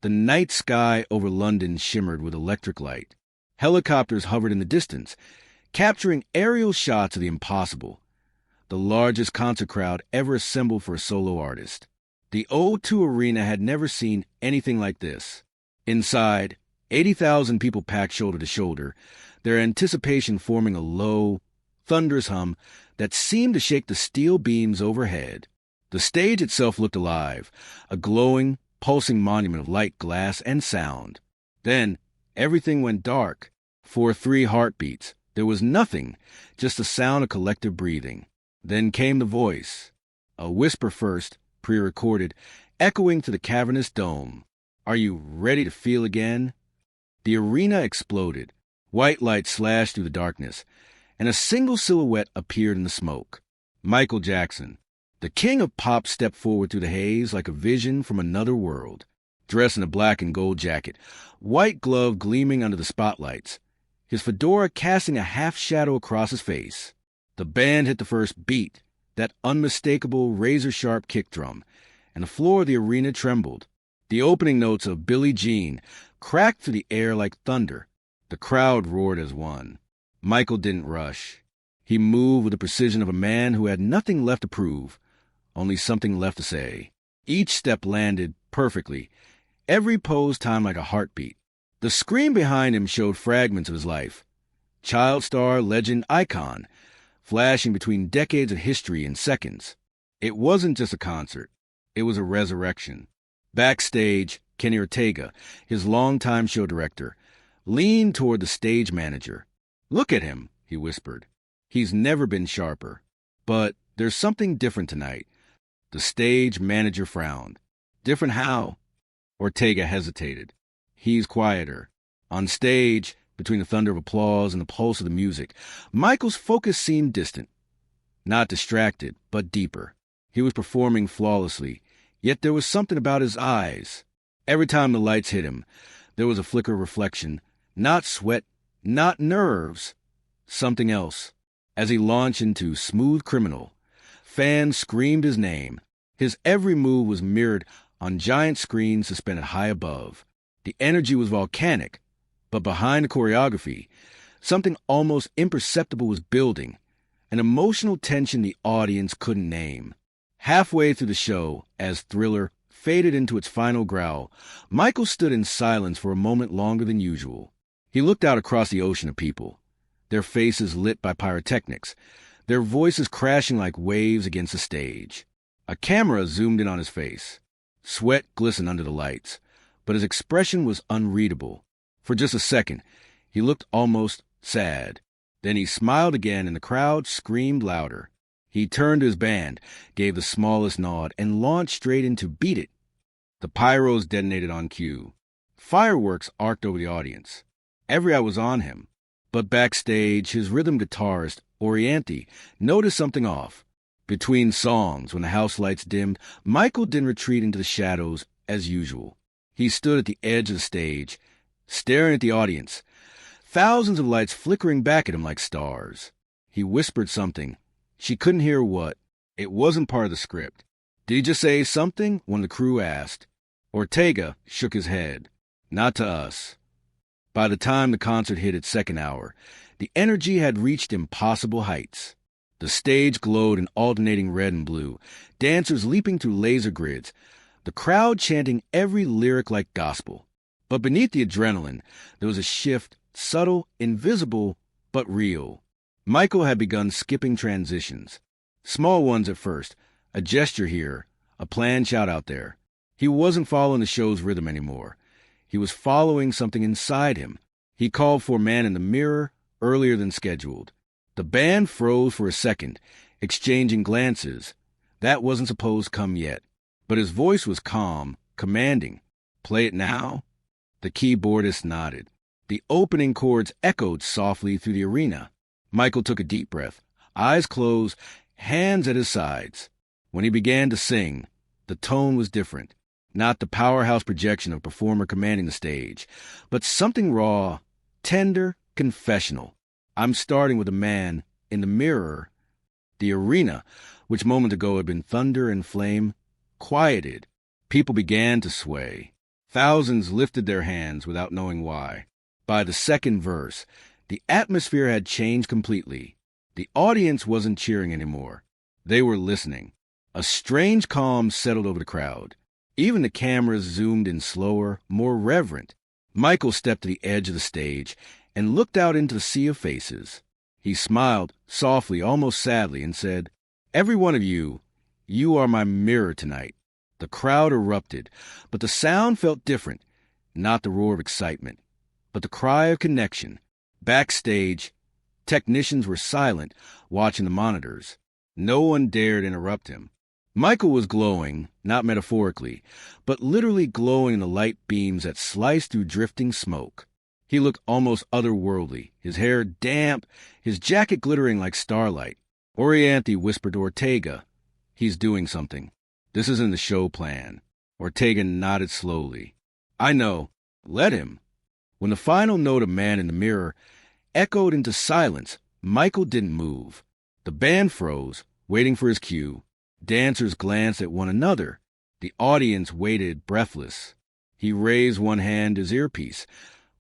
The night sky over London shimmered with electric light. Helicopters hovered in the distance, capturing aerial shots of the impossible. The largest concert crowd ever assembled for a solo artist. The O2 Arena had never seen anything like this. Inside, 80,000 people packed shoulder to shoulder, their anticipation forming a low, thunderous hum that seemed to shake the steel beams overhead. The stage itself looked alive, a glowing, pulsing monument of light, glass, and sound. Then, everything went dark. For 3 heartbeats, there was nothing, just the sound of collective breathing. Then came the voice, a whisper first, pre-recorded, echoing to the cavernous dome. Are you ready to feel again? The arena exploded. White light slashed through the darkness, and a single silhouette appeared in the smoke. Michael Jackson. The king of pop stepped forward through the haze like a vision from another world. Dressed in a black and gold jacket, white glove gleaming under the spotlights, his fedora casting a half-shadow across his face. The band hit the first beat, that unmistakable razor-sharp kick drum, and the floor of the arena trembled. The opening notes of Billie Jean cracked through the air like thunder. The crowd roared as one. Michael didn't rush. He moved with the precision of a man who had nothing left to prove, only something left to say. Each step landed perfectly, every pose timed like a heartbeat. The screen behind him showed fragments of his life. Child star, legend, icon, flashing between decades of history in seconds. It wasn't just a concert. It was a resurrection. Backstage, Kenny Ortega, his longtime show director, leaned toward the stage manager. "Look at him," he whispered. "He's never been sharper. But there's something different tonight." The stage manager frowned. "Different how?" Ortega hesitated. "He's quieter." On stage, between the thunder of applause and the pulse of the music, Michael's focus seemed distant. Not distracted, but deeper. He was performing flawlessly, yet there was something about his eyes. Every time the lights hit him, there was a flicker of reflection. Not sweat, not nerves. Something else. As he launched into Smooth Criminal, fans screamed his name. His every move was mirrored on giant screens suspended high above. The energy was volcanic, but behind the choreography, something almost imperceptible was building, an emotional tension the audience couldn't name. Halfway through the show, as Thriller faded into its final growl, Michael stood in silence for a moment longer than usual. He looked out across the ocean of people, their faces lit by pyrotechnics, their voices crashing like waves against the stage. A camera zoomed in on his face. Sweat glistened under the lights, but his expression was unreadable. For just a second, he looked almost sad. Then he smiled again, and the crowd screamed louder. He turned to his band, gave the smallest nod, and launched straight into Beat It. The pyros detonated on cue. Fireworks arced over the audience. Every eye was on him. But backstage, his rhythm guitarist, Orianthi, noticed something off. Between songs, when the house lights dimmed, Michael didn't retreat into the shadows as usual. He stood at the edge of the stage, staring at the audience, thousands of lights flickering back at him like stars. He whispered something. She couldn't hear what. It wasn't part of the script. "Did he just say something?" one of the crew asked. Ortega shook his head. "Not to us." By the time the concert hit its second hour, the energy had reached impossible heights. The stage glowed in alternating red and blue, dancers leaping through laser grids, the crowd chanting every lyric like gospel. But beneath the adrenaline, there was a shift, subtle, invisible, but real. Michael had begun skipping transitions. Small ones at first, a gesture here, a planned shout out there. He wasn't following the show's rhythm anymore. He was following something inside him. He called for Man in the Mirror earlier than scheduled. The band froze for a second, exchanging glances. That wasn't supposed to come yet. But his voice was calm, commanding. "Play it now?" The keyboardist nodded. The opening chords echoed softly through the arena. Michael took a deep breath, eyes closed, hands at his sides. When he began to sing, the tone was different. Not the powerhouse projection of a performer commanding the stage, but something raw, tender, confessional. "I'm starting with a man in the mirror." The arena, which moments ago had been thunder and flame, quieted. People began to sway. Thousands lifted their hands without knowing why. By the second verse, the atmosphere had changed completely. The audience wasn't cheering anymore. They were listening. A strange calm settled over the crowd. Even the cameras zoomed in slower, more reverent. Michael stepped to the edge of the stage and looked out into the sea of faces. He smiled, softly, almost sadly, and said, "Every one of you, you are my mirror tonight." The crowd erupted, but the sound felt different. Not the roar of excitement, but the cry of connection. Backstage, technicians were silent, watching the monitors. No one dared interrupt him. Michael was glowing, not metaphorically, but literally glowing in the light beams that sliced through drifting smoke. He looked almost otherworldly, his hair damp, his jacket glittering like starlight. Orianthi whispered to Ortega, "He's doing something. This isn't the show plan." Ortega nodded slowly. "I know. Let him." When the final note of Man in the Mirror echoed into silence, Michael didn't move. The band froze, waiting for his cue. Dancers glanced at one another. The audience waited, breathless. He raised one hand to his earpiece,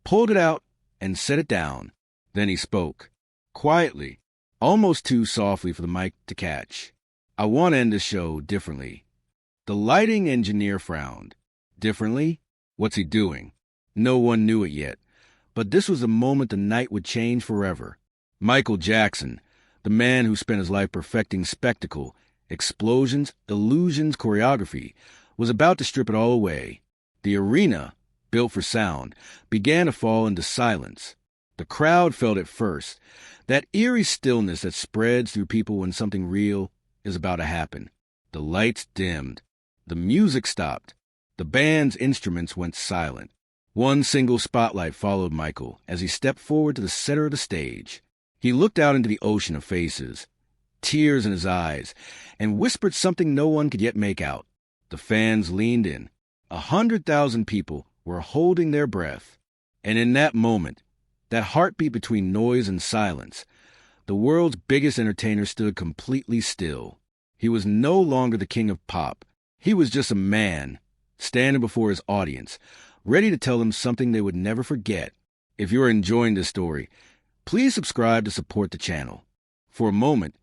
pulled it out, and set it down. Then he spoke, quietly, almost too softly for the mic to catch. "I want to end the show differently." The lighting engineer frowned. Differently? What's he doing? No one knew it yet, but this was the moment the night would change forever. Michael Jackson, the man who spent his life perfecting spectacle, explosions, illusions, choreography, was about to strip it all away. The arena, built for sound, began to fall into silence. The crowd felt it first, that eerie stillness that spreads through people when something real is about to happen. The lights dimmed. The music stopped. The band's instruments went silent. One single spotlight followed Michael as he stepped forward to the center of the stage. He looked out into the ocean of faces, tears in his eyes, and whispered something no one could yet make out. The fans leaned in. 100,000 people were holding their breath. And in that moment, that heartbeat between noise and silence, the world's biggest entertainer stood completely still. He was no longer the king of pop. He was just a man, standing before his audience, ready to tell them something they would never forget. If you're enjoying this story, please subscribe to support the channel. For a moment,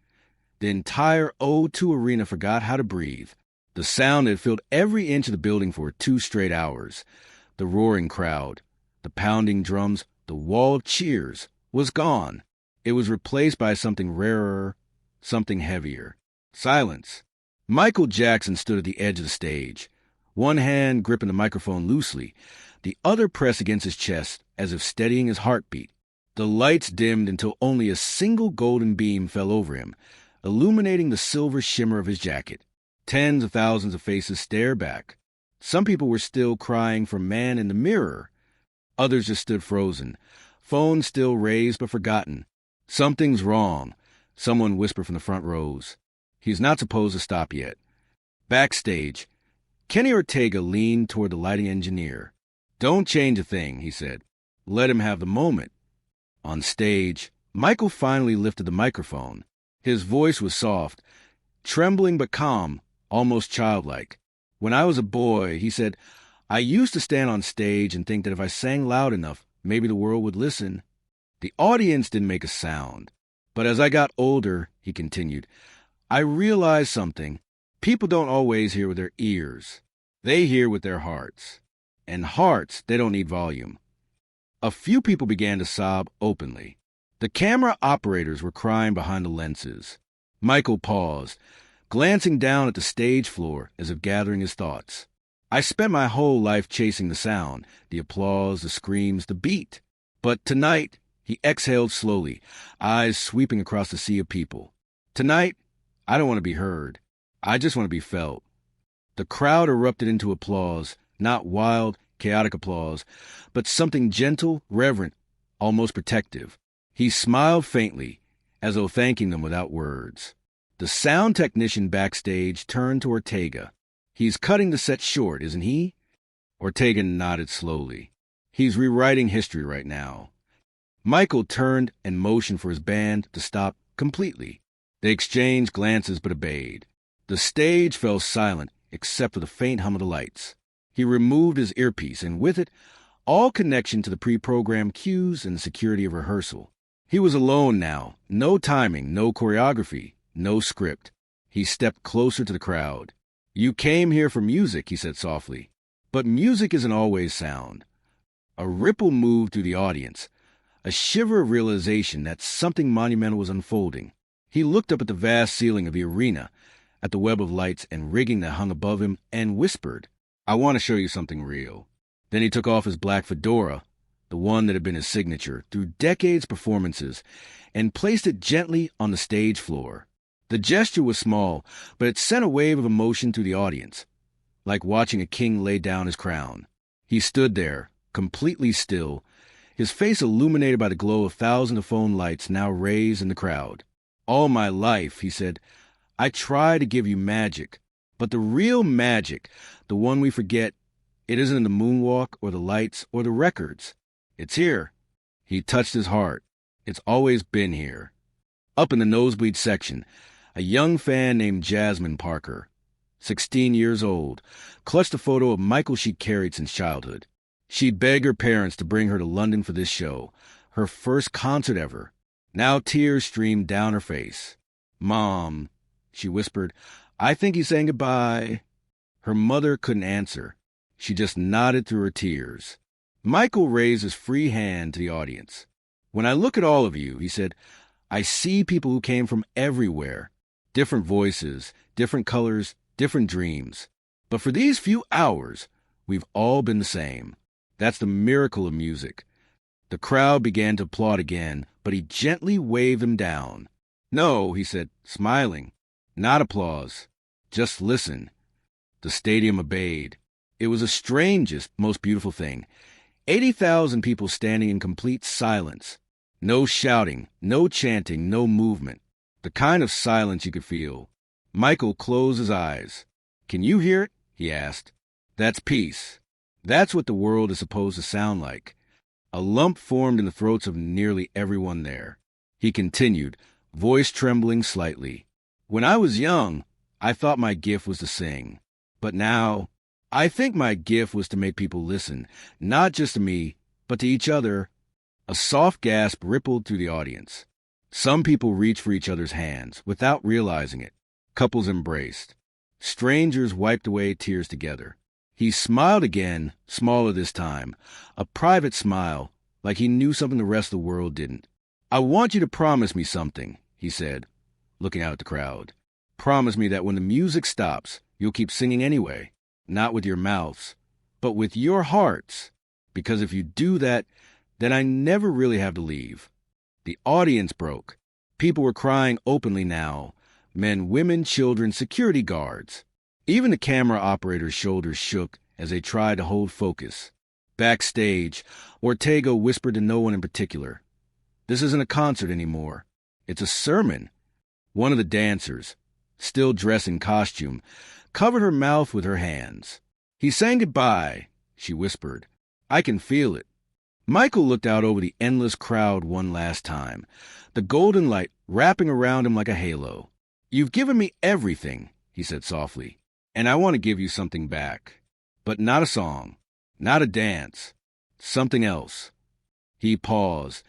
the entire O2 Arena forgot how to breathe. The sound had filled every inch of the building for 2 straight hours. The roaring crowd, the pounding drums, the wall of cheers was gone. It was replaced by something rarer, something heavier. Silence. Michael Jackson stood at the edge of the stage, one hand gripping the microphone loosely, the other pressed against his chest as if steadying his heartbeat. The lights dimmed until only a single golden beam fell over him, illuminating the silver shimmer of his jacket. Tens of thousands of faces stared back. Some people were still crying for Man in the Mirror. Others just stood frozen, phones still raised but forgotten. "Something's wrong," someone whispered from the front rows. "He's not supposed to stop yet." Backstage, Kenny Ortega leaned toward the lighting engineer. "Don't change a thing," he said. "Let him have the moment." On stage, Michael finally lifted the microphone. His voice was soft, trembling but calm, almost childlike. "When I was a boy," he said, "I used to stand on stage and think that if I sang loud enough, maybe the world would listen." The audience didn't make a sound. "But as I got older," he continued, "I realized something. People don't always hear with their ears. They hear with their hearts. And hearts, they don't need volume." A few people began to sob openly. The camera operators were crying behind the lenses. Michael paused, glancing down at the stage floor as if gathering his thoughts. "I spent my whole life chasing the sound, the applause, the screams, the beat. But tonight," he exhaled slowly, eyes sweeping across the sea of people. "Tonight, I don't want to be heard. I just want to be felt." The crowd erupted into applause, not wild, chaotic applause, but something gentle, reverent, almost protective. He smiled faintly, as though thanking them without words. The sound technician backstage turned to Ortega. "He's cutting the set short, isn't he?" Ortega nodded slowly. "He's rewriting history right now." Michael turned and motioned for his band to stop completely. They exchanged glances but obeyed. The stage fell silent except for the faint hum of the lights. He removed his earpiece, and with it, all connection to the pre-programmed cues and the security of rehearsal. He was alone now. No timing, no choreography, no script. He stepped closer to the crowd. "You came here for music," he said softly. "But music isn't always sound." A ripple moved through the audience, a shiver of realization that something monumental was unfolding. He looked up at the vast ceiling of the arena, at the web of lights and rigging that hung above him, and whispered, "I want to show you something real." Then he took off his black fedora, the one that had been his signature through decades' performances, and placed it gently on the stage floor. The gesture was small, but it sent a wave of emotion through the audience, like watching a king lay down his crown. He stood there, completely still, his face illuminated by the glow of thousands of phone lights now raised in the crowd. "All my life," he said, "I try to give you magic, but the real magic, the one we forget, it isn't in the moonwalk or the lights or the records. It's here." He touched his heart. "It's always been here." Up in the nosebleed section, a young fan named Jasmine Parker, 16 years old, clutched a photo of Michael she'd carried since childhood. She'd begged her parents to bring her to London for this show, her first concert ever. Now tears streamed down her face. "Mom," she whispered, "I think he's saying goodbye." Her mother couldn't answer. She just nodded through her tears. Michael raised his free hand to the audience. "When I look at all of you," he said, "I see people who came from everywhere. Different voices, different colors, different dreams. But for these few hours, we've all been the same. That's the miracle of music." The crowd began to applaud again, but he gently waved them down. "No," he said, smiling. "Not applause. Just listen." The stadium obeyed. It was the strangest, most beautiful thing. 80,000 people standing in complete silence. No shouting, no chanting, no movement. The kind of silence you could feel. Michael closed his eyes. "Can you hear it?" he asked. "That's peace. That's what the world is supposed to sound like." A lump formed in the throats of nearly everyone there. He continued, voice trembling slightly. "When I was young, I thought my gift was to sing. But now, I think my gift was to make people listen, not just to me, but to each other." A soft gasp rippled through the audience. Some people reached for each other's hands, without realizing it. Couples embraced. Strangers wiped away tears together. He smiled again, smaller this time, a private smile, like he knew something the rest of the world didn't. "I want you to promise me something," he said, looking out at the crowd. "Promise me that when the music stops, you'll keep singing anyway, not with your mouths, but with your hearts, because if you do that, then I never really have to leave." The audience broke. People were crying openly now, men, women, children, security guards. Even the camera operator's shoulders shook as they tried to hold focus. Backstage, Ortega whispered to no one in particular, "This isn't a concert anymore. It's a sermon." One of the dancers, still dressed in costume, covered her mouth with her hands. "He's saying goodbye," she whispered. "I can feel it." Michael looked out over the endless crowd one last time, the golden light wrapping around him like a halo. "You've given me everything," he said softly, "and I want to give you something back. But not a song, not a dance, something else." He paused,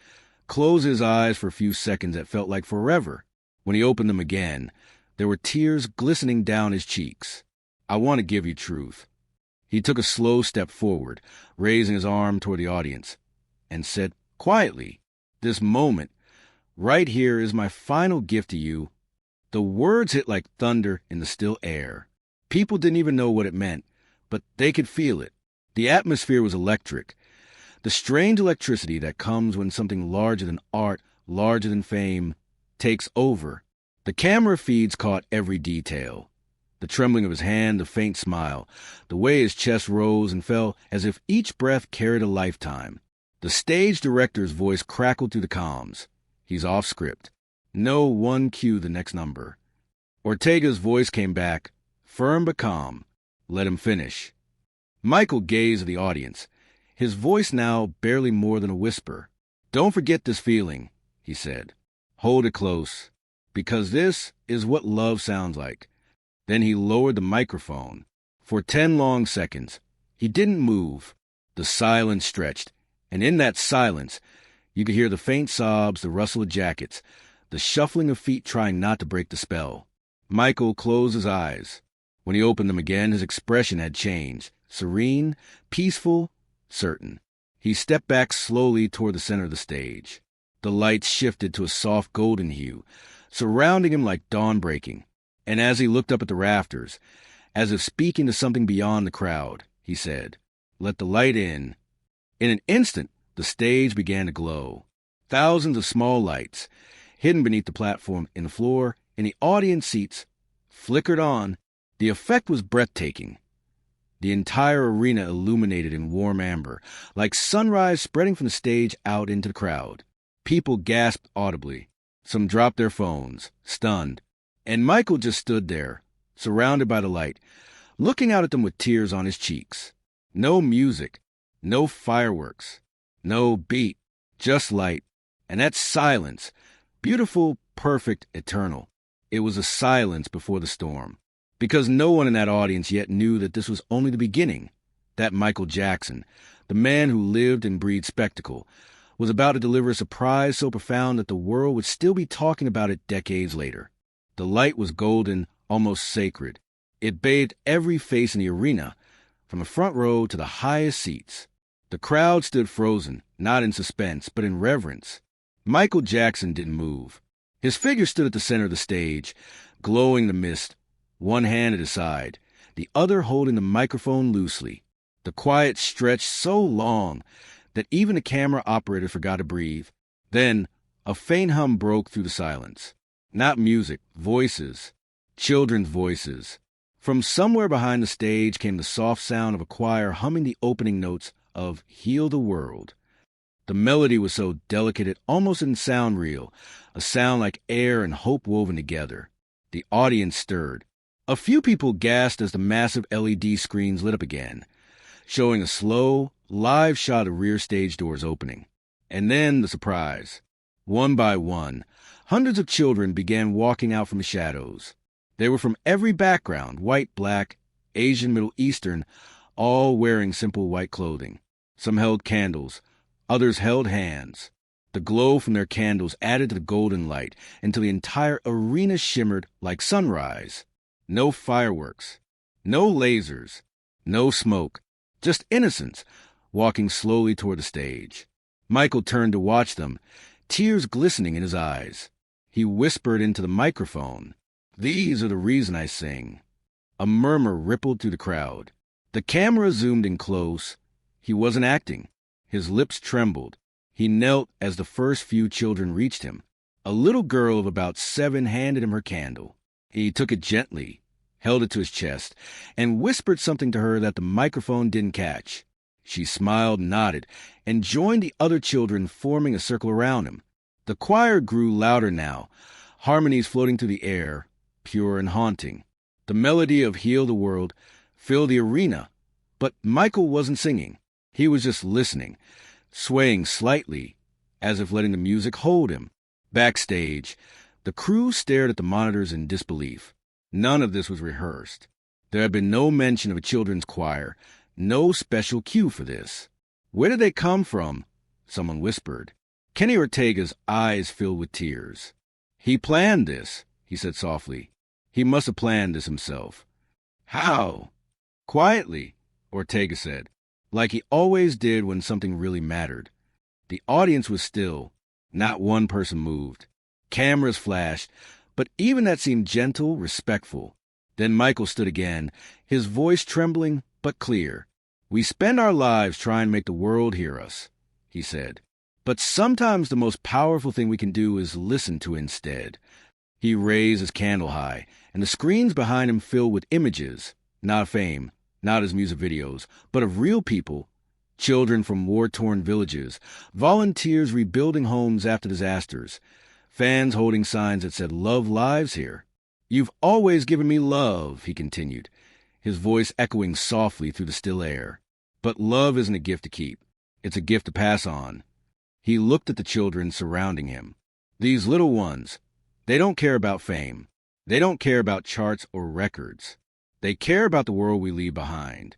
closed his eyes for a few seconds that felt like forever. When he opened them again, there were tears glistening down his cheeks. "I want to give you truth." He took a slow step forward, raising his arm toward the audience, and said quietly, "This moment, right here, is my final gift to you." The words hit like thunder in the still air. People didn't even know what it meant, but they could feel it. The atmosphere was electric. The strange electricity that comes when something larger than art, larger than fame, takes over. The camera feeds caught every detail. The trembling of his hand, the faint smile, the way his chest rose and fell as if each breath carried a lifetime. The stage director's voice crackled through the comms. "He's off script. No one cue the next number." Ortega's voice came back, firm but calm. "Let him finish." Michael gazed at the audience, his voice now barely more than a whisper. "Don't forget this feeling," he said. "Hold it close, because this is what love sounds like." Then he lowered the microphone. For 10 long seconds, He didn't move. The silence stretched, and in that silence, you could hear the faint sobs, the rustle of jackets, the shuffling of feet trying not to break the spell. Michael closed his eyes. When he opened them again, his expression had changed. Serene, peaceful, certain. He stepped back slowly toward the center of the stage. The lights shifted to a soft golden hue, surrounding him like dawn breaking. And as he looked up at the rafters, as if speaking to something beyond the crowd, he said, "Let the light in." In an instant, the stage began to glow. Thousands of small lights, hidden beneath the platform, in the floor, in the audience seats, flickered on. The effect was breathtaking. The entire arena illuminated in warm amber, like sunrise spreading from the stage out into the crowd. People gasped audibly. Some dropped their phones, stunned. And Michael just stood there, surrounded by the light, looking out at them with tears on his cheeks. No music, no fireworks, no beat, just light. And that silence, beautiful, perfect, eternal. It was a silence before the storm. Because no one in that audience yet knew that this was only the beginning, that Michael Jackson, the man who lived and breathed spectacle, was about to deliver a surprise so profound that the world would still be talking about it decades later. The light was golden, almost sacred. It bathed every face in the arena, from the front row to the highest seats. The crowd stood frozen, not in suspense, but in reverence. Michael Jackson didn't move. His figure stood at the center of the stage, glowing the mist, one hand at his side, the other holding the microphone loosely. The quiet stretched so long that even the camera operator forgot to breathe. Then a faint hum broke through the silence. Not music, voices, children's voices. From somewhere behind the stage came the soft sound of a choir humming the opening notes of "Heal the World." The melody was so delicate it almost didn't sound real, a sound like air and hope woven together. The audience stirred. A few people gasped as the massive LED screens lit up again, showing a slow, live shot of rear stage doors opening. And then the surprise. One by one, hundreds of children began walking out from the shadows. They were from every background, white, black, Asian, Middle Eastern, all wearing simple white clothing. Some held candles, others held hands. The glow from their candles added to the golden light until the entire arena shimmered like sunrise. No fireworks, no lasers, no smoke, just innocence, walking slowly toward the stage. Michael turned to watch them, tears glistening in his eyes. He whispered into the microphone, "These are the reason I sing." A murmur rippled through the crowd. The camera zoomed in close. He wasn't acting. His lips trembled. He knelt as the first few children reached him. A little girl of about 7 handed him her candle. He took it gently, held it to his chest, and whispered something to her that the microphone didn't catch. She smiled, nodded, and joined the other children, forming a circle around him. The choir grew louder now, harmonies floating through the air, pure and haunting. The melody of "Heal the World" filled the arena, but Michael wasn't singing. He was just listening, swaying slightly, as if letting the music hold him. Backstage, the crew stared at the monitors in disbelief. None of this was rehearsed. There had been no mention of a children's choir, no special cue for this. "Where did they come from?" someone whispered. Kenny Ortega's eyes filled with tears. "He planned this," he said softly. "He must have planned this himself." "How?" "Quietly," Ortega said, like he always did when something really mattered. The audience was still. Not one person moved. Cameras flashed, but even that seemed gentle, respectful. Then Michael stood again, his voice trembling but clear. "We spend our lives trying to make the world hear us," he said. "But sometimes the most powerful thing we can do is listen to instead." He raised his candle high, and the screens behind him filled with images, not of fame, not his music videos, but of real people, children from war-torn villages, volunteers rebuilding homes after disasters, fans holding signs that said "Love lives here." "You've always given me love," he continued, his voice echoing softly through the still air. "But love isn't a gift to keep. It's a gift to pass on." He looked at the children surrounding him. These little ones, they don't care about fame. They don't care about charts or records. They care about the world we leave behind.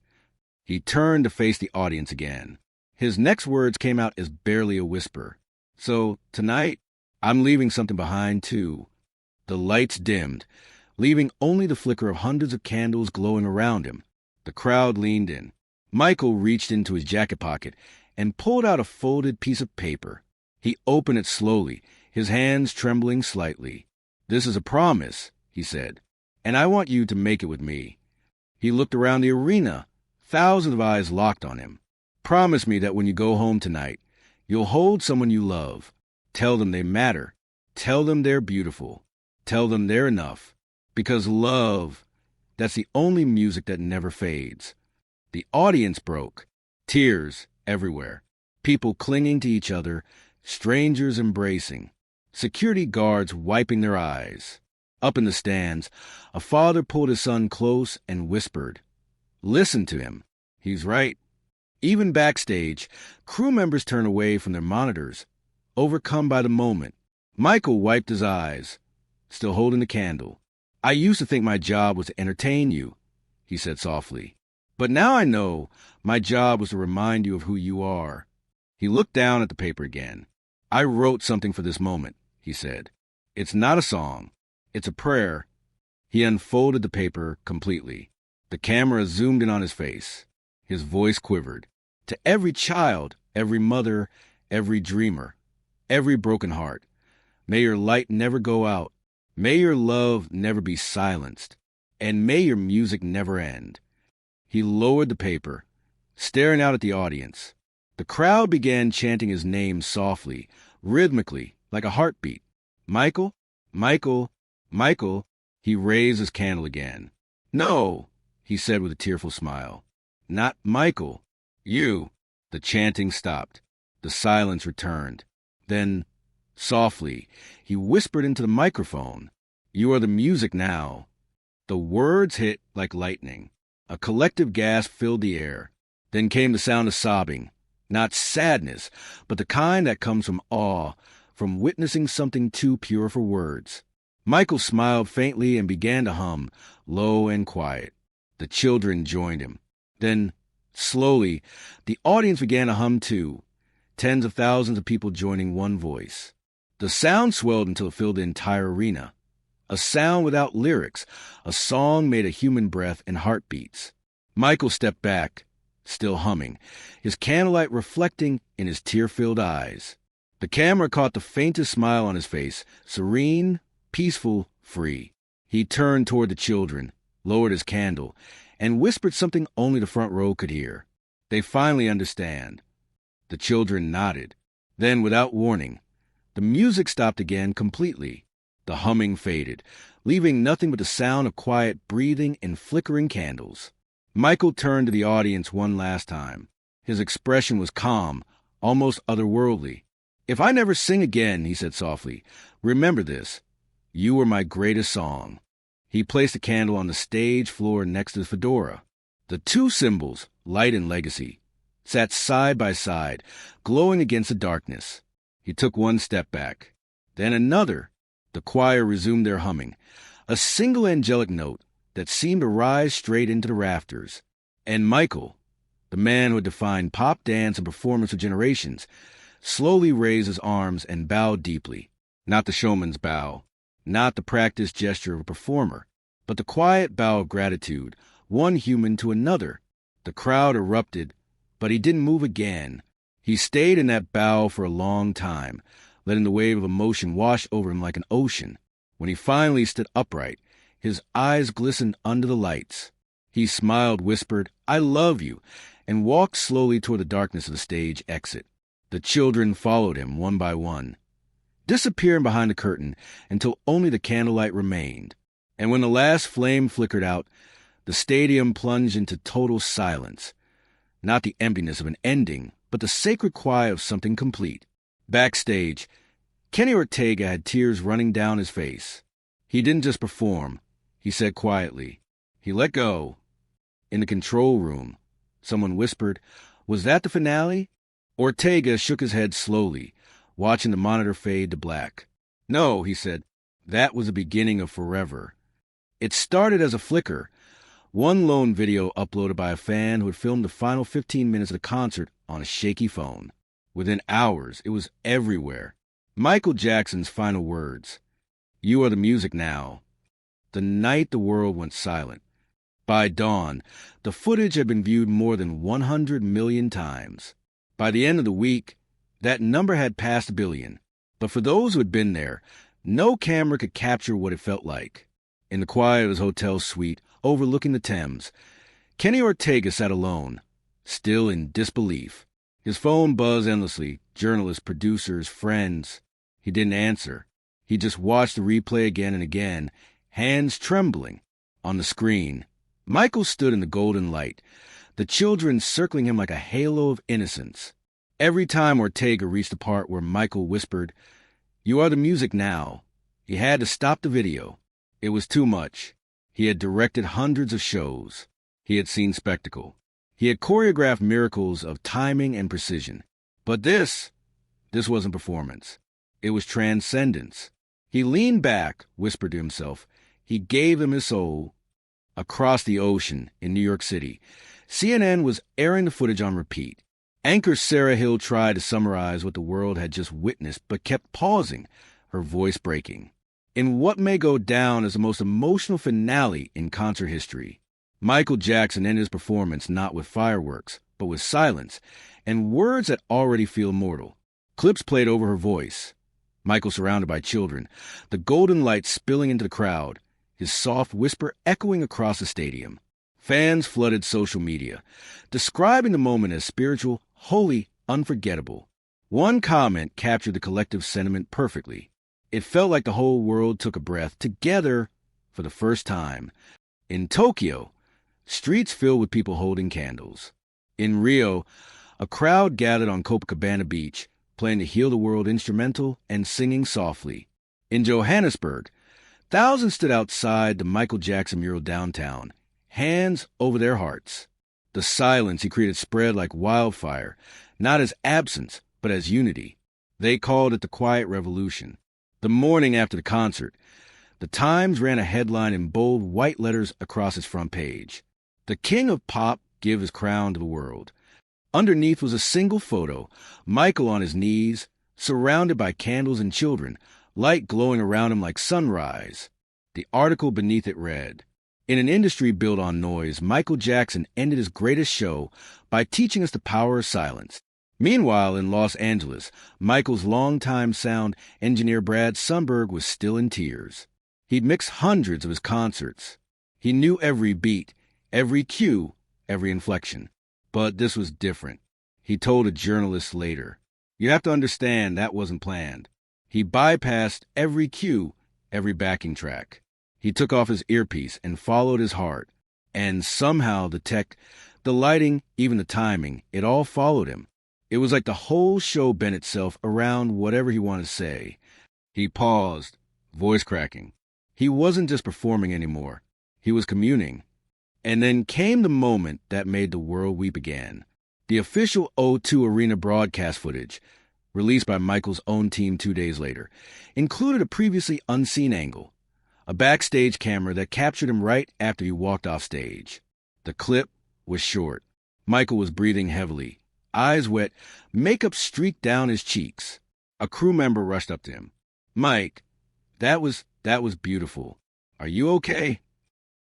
He turned to face the audience again. His next words came out as barely a whisper. So, tonight, I'm leaving something behind, too. The lights dimmed, leaving only the flicker of hundreds of candles glowing around him. The crowd leaned in. Michael reached into his jacket pocket and pulled out a folded piece of paper. He opened it slowly, his hands trembling slightly. "This is a promise," he said, "and I want you to make it with me." He looked around the arena, thousands of eyes locked on him. "Promise me that when you go home tonight, you'll hold someone you love. Tell them they matter. Tell them they're beautiful. Tell them they're enough. Because love, that's the only music that never fades." The audience broke. Tears everywhere. People clinging to each other, strangers embracing. Security guards wiping their eyes. Up in the stands, a father pulled his son close and whispered, "Listen to him. He's right." Even backstage, crew members turned away from their monitors, overcome by the moment. Michael wiped his eyes, still holding the candle. "I used to think my job was to entertain you," he said softly. "But now I know my job was to remind you of who you are." He looked down at the paper again. "I wrote something for this moment," he said. "It's not a song. It's a prayer." He unfolded the paper completely. The camera zoomed in on his face. His voice quivered. "To every child, every mother, every dreamer, every broken heart, may your light never go out. May your love never be silenced. And may your music never end." He lowered the paper, staring out at the audience. The crowd began chanting his name softly, rhythmically, like a heartbeat. "Michael, Michael, Michael." He raised his candle again. "No," he said with a tearful smile. "Not Michael. You." The chanting stopped. The silence returned. Then, softly, he whispered into the microphone, "You are the music now." The words hit like lightning. A collective gasp filled the air. Then came the sound of sobbing. Not sadness, but the kind that comes from awe, from witnessing something too pure for words. Michael smiled faintly and began to hum, low and quiet. The children joined him. Then, slowly, the audience began to hum too, tens of thousands of people joining one voice. The sound swelled until it filled the entire arena. A sound without lyrics, a song made of human breath and heartbeats. Michael stepped back, still humming, his candlelight reflecting in his tear-filled eyes. The camera caught the faintest smile on his face, serene, peaceful, free. He turned toward the children, lowered his candle, and whispered something only the front row could hear. "They finally understand." The children nodded. Then, without warning, the music stopped again completely. The humming faded, leaving nothing but the sound of quiet breathing and flickering candles. Michael turned to the audience one last time. His expression was calm, almost otherworldly. "If I never sing again," he said softly, "remember this. You were my greatest song." He placed a candle on the stage floor next to the fedora. The two symbols, light and legacy, sat side by side, glowing against the darkness. He took one step back, then another. The choir resumed their humming, a single angelic note that seemed to rise straight into the rafters. And Michael, the man who had defined pop dance and performance for generations, slowly raised his arms and bowed deeply. Not the showman's bow, not the practiced gesture of a performer, but the quiet bow of gratitude, one human to another. The crowd erupted, but he didn't move again. He stayed in that bow for a long time, letting the wave of emotion wash over him like an ocean. When he finally stood upright, his eyes glistened under the lights. He smiled, whispered, "I love you," and walked slowly toward the darkness of the stage exit. The children followed him one by one, disappearing behind the curtain until only the candlelight remained. And when the last flame flickered out, the stadium plunged into total silence. Not the emptiness of an ending, but the sacred quiet of something complete. Backstage, Kenny Ortega had tears running down his face. He didn't just perform, he said quietly. He let go. In the control room, someone whispered, "Was that the finale?" Ortega shook his head slowly, watching the monitor fade to black. "No," he said, "that was the beginning of forever. It started as a flicker, One lone video uploaded by a fan who had filmed the final 15 minutes of the concert on a shaky phone. Within hours, it was everywhere. Michael Jackson's final words, "You are the music now." The night the world went silent. By dawn, the footage had been viewed more than 100 million times. By the end of the week, that number had passed 1 billion. But for those who had been there, no camera could capture what it felt like. In the quiet of his hotel suite, overlooking the Thames, Kenny Ortega sat alone, still in disbelief. His phone buzzed endlessly, journalists, producers, friends. He didn't answer. He just watched the replay again and again, hands trembling. On the screen, Michael stood in the golden light, the children circling him like a halo of innocence. Every time Ortega reached the part where Michael whispered, "You are the music now," he had to stop the video. It was too much. He had directed hundreds of shows. He had seen spectacle. He had choreographed miracles of timing and precision. But this wasn't performance. It was transcendence. He leaned back, whispered to himself. He gave them his soul. Across the ocean in New York City, CNN was airing the footage on repeat. Anchor Sarah Hill tried to summarize what the world had just witnessed, but kept pausing, her voice breaking. In what may go down as the most emotional finale in concert history, Michael Jackson ended his performance not with fireworks, but with silence, and words that already feel mortal. Clips played over her voice. Michael surrounded by children, the golden light spilling into the crowd, his soft whisper echoing across the stadium. Fans flooded social media, describing the moment as spiritual, holy, unforgettable. One comment captured the collective sentiment perfectly. It felt like the whole world took a breath together for the first time. In Tokyo, streets filled with people holding candles. In Rio, a crowd gathered on Copacabana Beach, playing the Heal the World instrumental and singing softly. In Johannesburg, thousands stood outside the Michael Jackson mural downtown, hands over their hearts. The silence he created spread like wildfire, not as absence, but as unity. They called it the Quiet Revolution. The morning after the concert, the Times ran a headline in bold white letters across its front page. "The King of Pop give his crown to the world." Underneath was a single photo, Michael on his knees, surrounded by candles and children, light glowing around him like sunrise. The article beneath it read, "In an industry built on noise, Michael Jackson ended his greatest show by teaching us the power of silence." Meanwhile, in Los Angeles, Michael's longtime sound engineer Brad Sundberg was still in tears. He'd mixed hundreds of his concerts. He knew every beat, every cue, every inflection. But this was different. He told a journalist later, "You have to understand that wasn't planned." He bypassed every cue, every backing track. He took off his earpiece and followed his heart. And somehow the tech, the lighting, even the timing, it all followed him. It was like the whole show bent itself around whatever he wanted to say. He paused, voice cracking. He wasn't just performing anymore. He was communing. And then came the moment that made the world weep again. The official O2 Arena broadcast footage, released by Michael's own team 2 days later, included a previously unseen angle, a backstage camera that captured him right after he walked off stage. The clip was short. Michael was breathing heavily, eyes wet, makeup streaked down his cheeks. A crew member rushed up to him. "Mike, that was beautiful. Are you okay?"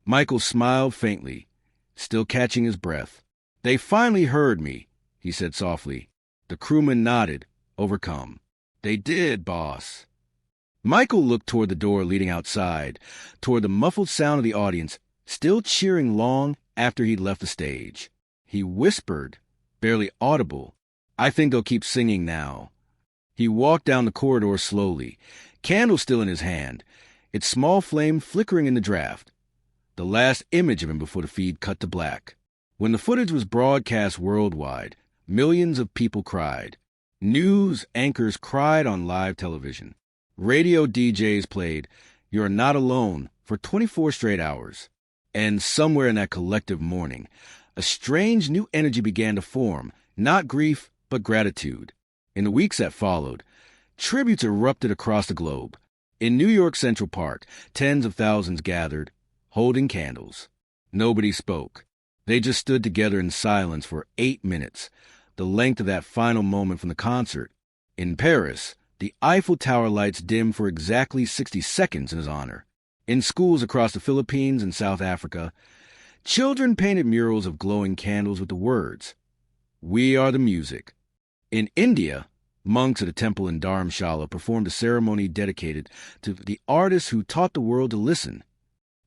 Michael smiled faintly, still catching his breath. "They finally heard me," he said softly. The crewman nodded, overcome. "They did, boss." Michael looked toward the door leading outside, toward the muffled sound of the audience, still cheering long after he'd left the stage. He whispered, barely audible, "I think they'll keep singing now." He walked down the corridor slowly, candle still in his hand, its small flame flickering in the draft. The last image of him before the feed cut to black. When the footage was broadcast worldwide, millions of people cried. News anchors cried on live television. Radio DJs played "You're Not Alone" for 24 straight hours. And somewhere in that collective mourning, a strange new energy began to form, not grief, but gratitude. In the weeks that followed, tributes erupted across the globe. In New York Central Park, tens of thousands gathered, holding candles. Nobody spoke. They just stood together in silence for 8 minutes, the length of that final moment from the concert. In Paris, the Eiffel Tower lights dimmed for exactly 60 seconds in his honor. In schools across the Philippines and South Africa, children painted murals of glowing candles with the words, "We are the music." In India, monks at a temple in Dharamshala performed a ceremony dedicated to the artists who taught the world to listen.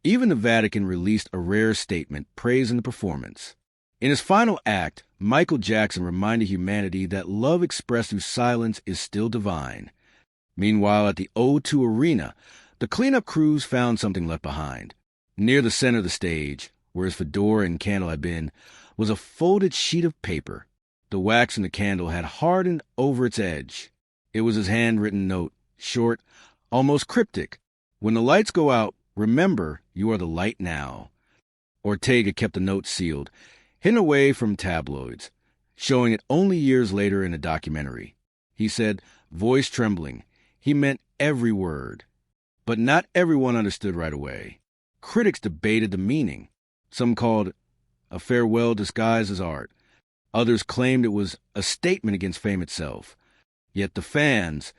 Even the Vatican released a rare statement praising the performance. In his final act, Michael Jackson reminded humanity that love expressed through silence is still divine. Meanwhile, at the O2 Arena, the cleanup crews found something left behind. Near the center of the stage, where his fedora and candle had been, was a folded sheet of paper. The wax in the candle had hardened over its edge. It was his handwritten note, short, almost cryptic. "When the lights go out, remember you are the light now." Ortega kept the note sealed, hidden away from tabloids, showing it only years later in a documentary. He said, voice trembling, he meant every word. But not everyone understood right away. Critics debated the meaning. Some called it a farewell disguised as art. Others claimed it was a statement against fame itself. Yet the fans,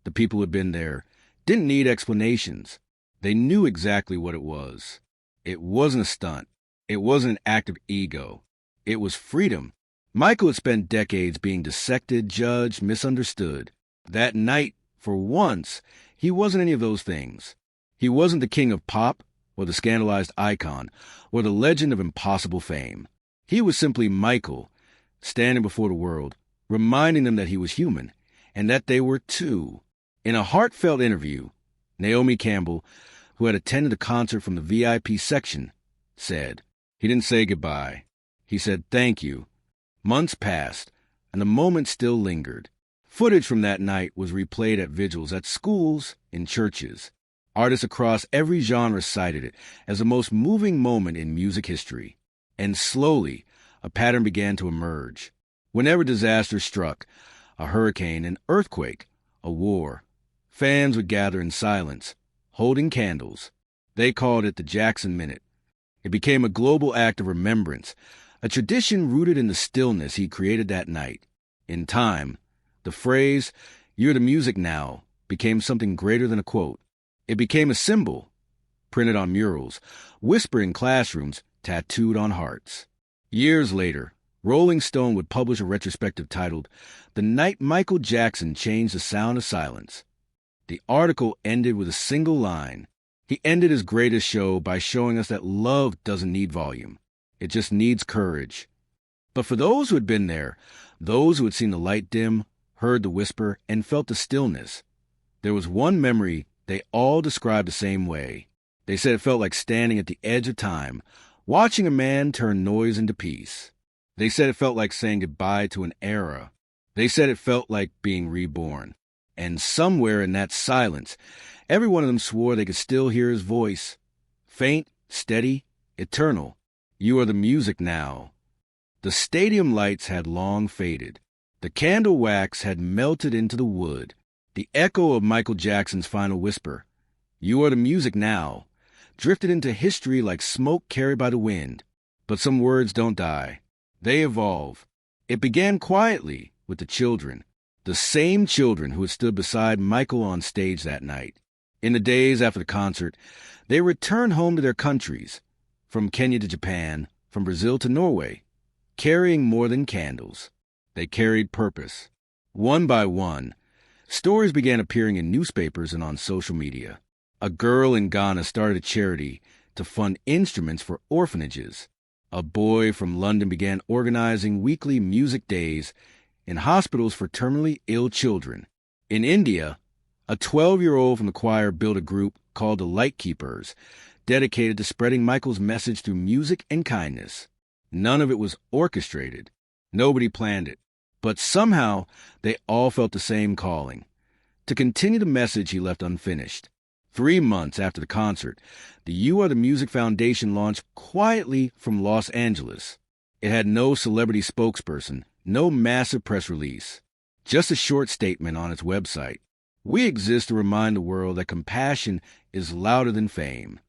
the people who had been there, didn't need explanations. They knew exactly what it was. It wasn't a stunt. It wasn't an act of ego. It was freedom. Michael had spent decades being dissected, judged, misunderstood. That night, for once, he wasn't any of those things. He wasn't the king of pop, or the scandalized icon, or the legend of impossible fame. He was simply Michael, standing before the world, reminding them that he was human, and that they were too. In a heartfelt interview, Naomi Campbell, who had attended the concert from the VIP section, said, "He didn't say goodbye. He said thank you." Months passed, and the moment still lingered. Footage from that night was replayed at vigils at schools, in churches. Artists across every genre cited it as the most moving moment in music history. And slowly, a pattern began to emerge. Whenever disaster struck, a hurricane, an earthquake, a war, fans would gather in silence, holding candles. They called it the Jackson Minute. It became a global act of remembrance, a tradition rooted in the stillness he created that night. In time, the phrase, "You're the music now," became something greater than a quote. It became a symbol, printed on murals, whispered in classrooms, tattooed on hearts. Years later, Rolling Stone would publish a retrospective titled, "The Night Michael Jackson Changed the Sound of Silence." The article ended with a single line. He ended his greatest show by showing us that love doesn't need volume. It just needs courage. But for those who had been there, those who had seen the light dim, heard the whisper, and felt the stillness, there was one memory they all described the same way. They said it felt like standing at the edge of time, watching a man turn noise into peace. They said it felt like saying goodbye to an era. They said it felt like being reborn. And somewhere in that silence, every one of them swore they could still hear his voice. Faint, steady, eternal. "You are the music now." The stadium lights had long faded. The candle wax had melted into the wood. The echo of Michael Jackson's final whisper, "You are the music now," drifted into history like smoke carried by the wind. But some words don't die. They evolve. It began quietly with the children, the same children who had stood beside Michael on stage that night. In the days after the concert, they returned home to their countries, from Kenya to Japan, from Brazil to Norway, carrying more than candles. They carried purpose. One by one, stories began appearing in newspapers and on social media. A girl in Ghana started a charity to fund instruments for orphanages. A boy from London began organizing weekly music days in hospitals for terminally ill children. In India, a 12-year-old from the choir built a group called the Light Keepers, dedicated to spreading Michael's message through music and kindness. None of it was orchestrated. Nobody planned it. But somehow, they all felt the same calling, to continue the message he left unfinished. 3 months after the concert, the You Are the Music Foundation launched quietly from Los Angeles. It had no celebrity spokesperson, no massive press release, just a short statement on its website. "We exist to remind the world that compassion is louder than fame."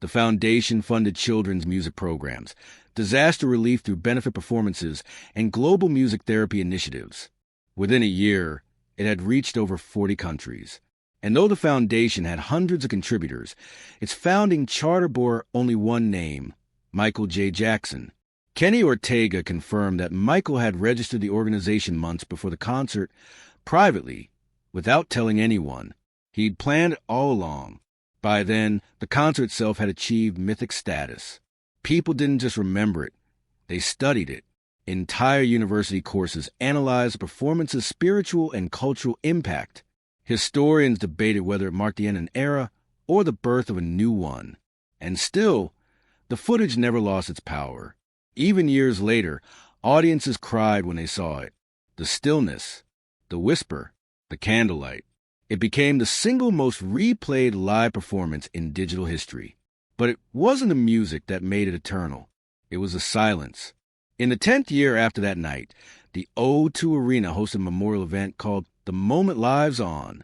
The foundation funded children's music programs, disaster relief through benefit performances, and global music therapy initiatives. Within a year, it had reached over 40 countries. And though the foundation had hundreds of contributors, its founding charter bore only one name, Michael J. Jackson. Kenny Ortega confirmed that Michael had registered the organization months before the concert privately, without telling anyone. He'd planned it all along. By then, the concert itself had achieved mythic status. People didn't just remember it, they studied it. Entire university courses analyzed the performance's spiritual and cultural impact. Historians debated whether it marked the end of an era or the birth of a new one. And still, the footage never lost its power. Even years later, audiences cried when they saw it. The stillness, the whisper, the candlelight. It became the single most replayed live performance in digital history. But it wasn't the music that made it eternal. It was the silence. In the 10th year after that night, the O2 Arena hosted a memorial event called The Moment Lives On.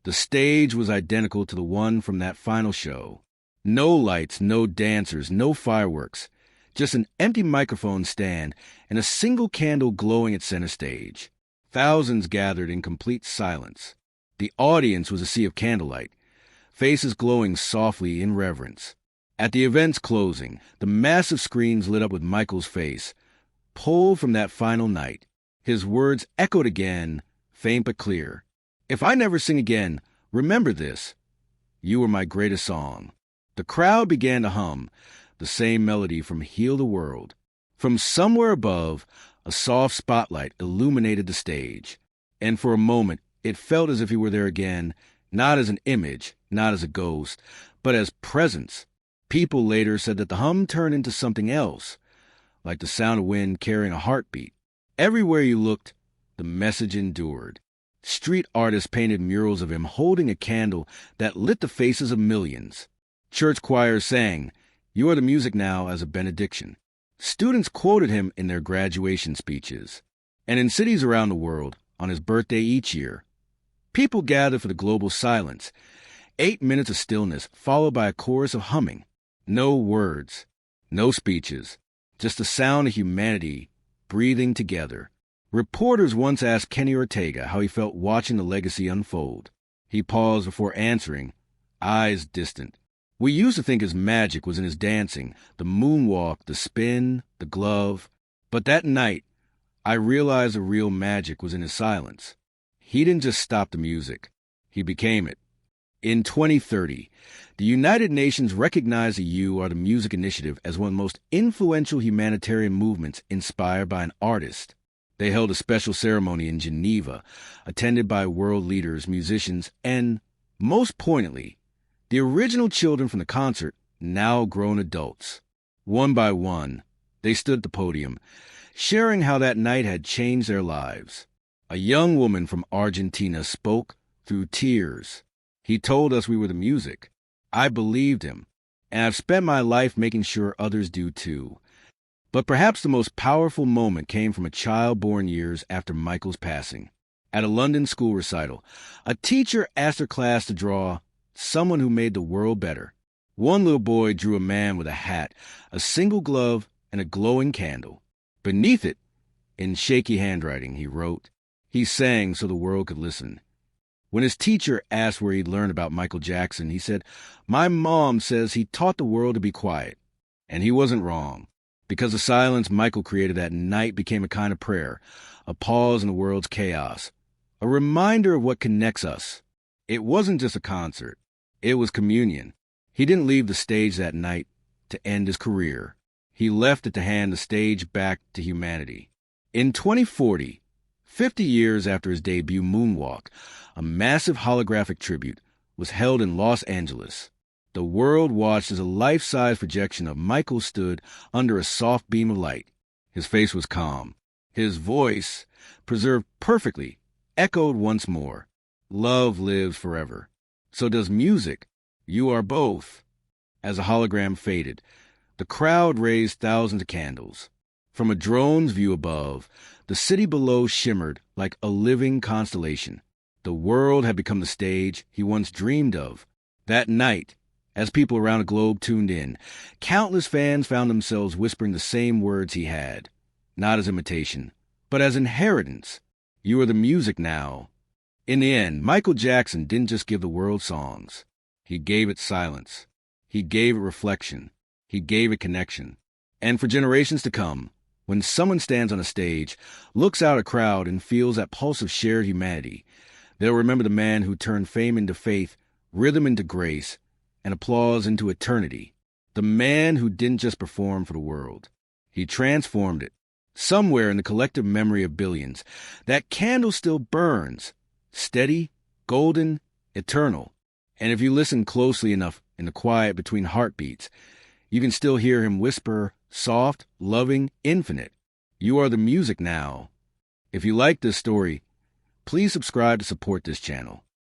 The stage was identical to the one from that final show. No lights, no dancers, no fireworks. Just an empty microphone stand and a single candle glowing at center stage. Thousands gathered in complete silence. The audience was a sea of candlelight, faces glowing softly in reverence. At the event's closing, the massive screens lit up with Michael's face, pulled from that final night. His words echoed again, faint but clear. If I never sing again, remember this. You were my greatest song. The crowd began to hum, the same melody from Heal the World. From somewhere above, a soft spotlight illuminated the stage. And for a moment, it felt as if he were there again, not as an image, not as a ghost, but as presence. People later said that the hum turned into something else, like the sound of wind carrying a heartbeat. Everywhere you looked, the message endured. Street artists painted murals of him holding a candle that lit the faces of millions. Church choirs sang, "You are the music now," as a benediction. Students quoted him in their graduation speeches. And in cities around the world, on his birthday each year, people gathered for the global silence, 8 minutes of stillness followed by a chorus of humming. No words, no speeches, just the sound of humanity breathing together. Reporters once asked Kenny Ortega how he felt watching the legacy unfold. He paused before answering, eyes distant. We used to think his magic was in his dancing, the moonwalk, the spin, the glove. But that night, I realized the real magic was in his silence. He didn't just stop the music. He became it. In 2030, the United Nations recognized the You Are the Music Initiative as one of the most influential humanitarian movements inspired by an artist. They held a special ceremony in Geneva, attended by world leaders, musicians, and, most poignantly, the original children from the concert, now grown adults. One by one, they stood at the podium, sharing how that night had changed their lives. A young woman from Argentina spoke through tears. He told us we were the music. I believed him, and I've spent my life making sure others do too. But perhaps the most powerful moment came from a child born years after Michael's passing. At a London school recital, a teacher asked her class to draw someone who made the world better. One little boy drew a man with a hat, a single glove, and a glowing candle. Beneath it, in shaky handwriting, he wrote, he sang so the world could listen. When his teacher asked where he'd learned about Michael Jackson, he said, "My mom says he taught the world to be quiet." And he wasn't wrong, because the silence Michael created that night became a kind of prayer, a pause in the world's chaos, a reminder of what connects us. It wasn't just a concert. It was communion. He didn't leave the stage that night to end his career. He left it to hand the stage back to humanity. In 2040, 50 years after his debut Moonwalk, a massive holographic tribute was held in Los Angeles. The world watched as a life-size projection of Michael stood under a soft beam of light. His face was calm. His voice, preserved perfectly, echoed once more. Love lives forever. So does music. You are both. As the hologram faded, the crowd raised thousands of candles. From a drone's view above, the city below shimmered like a living constellation. The world had become the stage he once dreamed of. That night, As people around the globe tuned in, countless fans found themselves whispering the same words he had, not as imitation, but as inheritance. You are the music now. In the end, Michael Jackson didn't just give the world songs. He gave it silence. He gave it reflection. He gave it connection. And for generations to come, when someone stands on a stage, looks out at a crowd, and feels that pulse of shared humanity, they'll remember the man who turned fame into faith, rhythm into grace, and applause into eternity. The man who didn't just perform for the world. He transformed it. Somewhere in the collective memory of billions, that candle still burns, steady, golden, eternal. And if you listen closely enough in the quiet between heartbeats, you can still hear him whisper, soft, loving, infinite. You are the music now. If you like this story, please subscribe to support this channel.